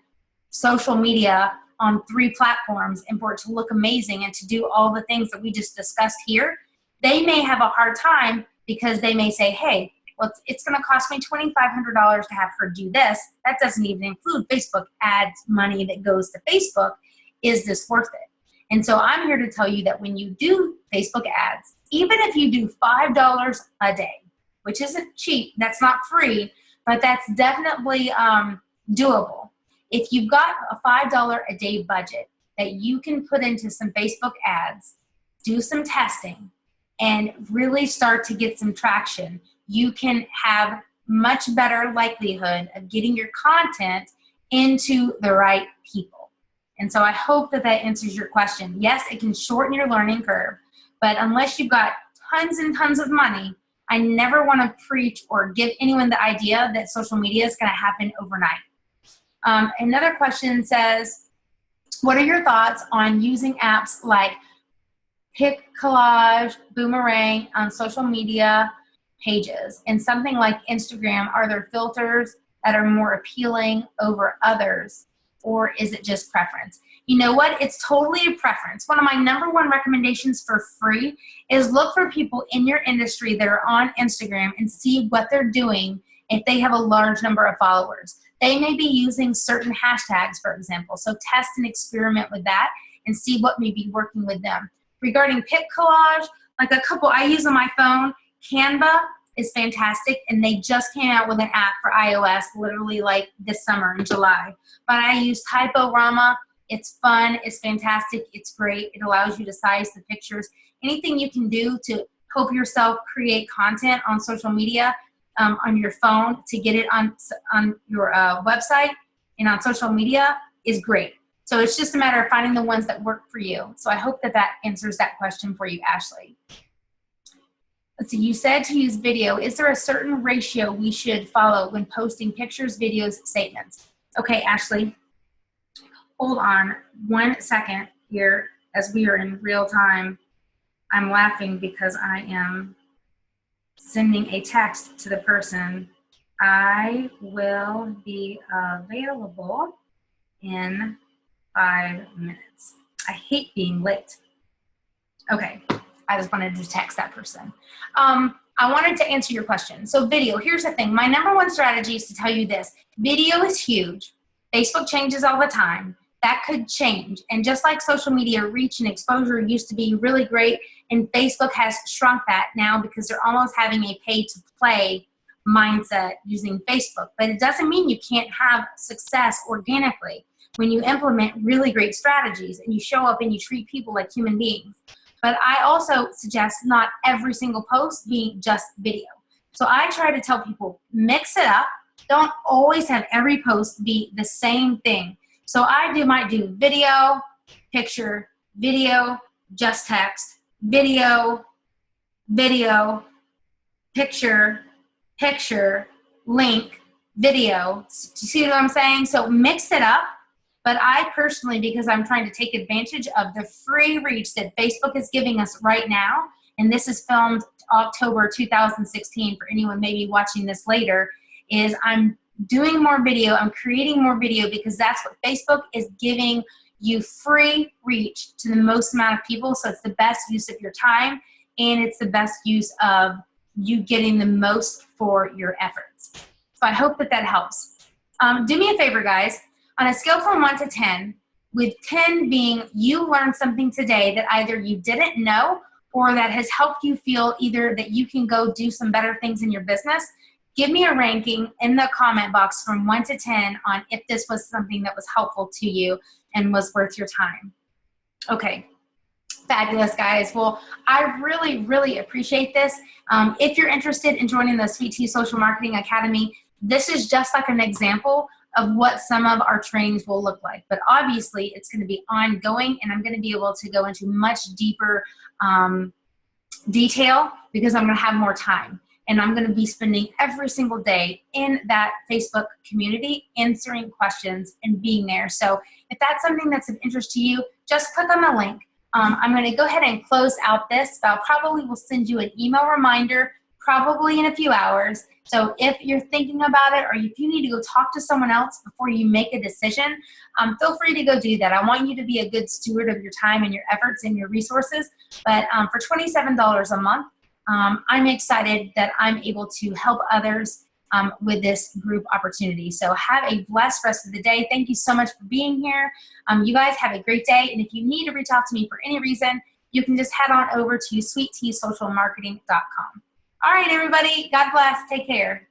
social media on 3 platforms and for it to look amazing and to do all the things that we just discussed here, they may have a hard time because they may say, hey, well, it's going to cost me $2,500 to have her do this. That doesn't even include Facebook ads money that goes to Facebook. Is this worth it? And so I'm here to tell you that when you do Facebook ads, even if you do $5 a day, which isn't cheap, that's not free, but that's definitely doable. If you've got a $5 a day budget that you can put into some Facebook ads, do some testing, and really start to get some traction, you can have much better likelihood of getting your content into the right people. And so I hope that that answers your question. Yes, it can shorten your learning curve, but unless you've got tons and tons of money, I never want to preach or give anyone the idea that social media is going to happen overnight. Another question says, what are your thoughts on using apps like Pic Collage, Boomerang on social media pages? And something like Instagram, are there filters that are more appealing over others? Or is it just preference? You know what? It's totally a preference. One of my #1 recommendations for free is look for people in your industry that are on Instagram and see what they're doing if they have a large number of followers. They may be using certain hashtags, for example. So test and experiment with that and see what may be working with them. Regarding Pic Collage, like a couple I use on my phone, Canva is fantastic, and they just came out with an app for iOS literally like this summer in July. But I use Typorama. It's fun, it's fantastic, it's great. It allows you to size the pictures. Anything you can do to help yourself create content on social media, on your phone, to get it on your website and on social media is great. So it's just a matter of finding the ones that work for you. So I hope that that answers that question for you, Ashley. Let's see, you said to use video. Is there a certain ratio we should follow when posting pictures, videos, statements? Okay, Ashley, hold on 1 second here as we are in real time. I'm laughing because I am sending a text to the person. I will be available in 5 minutes. I hate being late. Okay, I just wanted to text that person. I wanted to answer your question. So video, here's the thing. My #1 strategy is to tell you this. Video is huge. Facebook changes all the time. That could change. And just like social media reach and exposure used to be really great, and Facebook has shrunk that now because they're almost having a pay-to-play mindset using Facebook. But it doesn't mean you can't have success organically when you implement really great strategies and you show up and you treat people like human beings. But I also suggest not every single post being just video. So I try to tell people, mix it up. Don't always have every post be the same thing. So I might do video, picture, video, just text, video, video, picture, picture, link, video. Do you see what I'm saying? So mix it up. But I personally, because I'm trying to take advantage of the free reach that Facebook is giving us right now, and this is filmed October 2016 for anyone maybe watching this later, is I'm doing more video, I'm creating more video because that's what Facebook is giving you, free reach to the most amount of people. So it's the best use of your time, and it's the best use of you getting the most for your efforts. So I hope that that helps. Do me a favor, guys. On a scale from 1 to 10, with 10 being you learned something today that either you didn't know or that has helped you feel either that you can go do some better things in your business, give me a ranking in the comment box from 1 to 10 on if this was something that was helpful to you and was worth your time. Okay, fabulous, guys. Well, I really, really appreciate this. If you're interested in joining the Sweet Tea Social Marketing Academy, this is just like an example of what some of our trainings will look like. But obviously, it's going to be ongoing, and I'm going to be able to go into much deeper detail because I'm going to have more time. And I'm going to be spending every single day in that Facebook community answering questions and being there. So if that's something that's of interest to you, just click on the link. I'm going to go ahead and close out this. But I'll probably will send you an email reminder probably in a few hours. So if you're thinking about it, or if you need to go talk to someone else before you make a decision, feel free to go do that. I want you to be a good steward of your time and your efforts and your resources. But for $27 a month, I'm excited that I'm able to help others with this group opportunity. So have a blessed rest of the day. Thank you so much for being here. You guys have a great day. And if you need to reach out to me for any reason, you can just head on over to sweetteasocialmarketing.com. All right, everybody. God bless. Take care.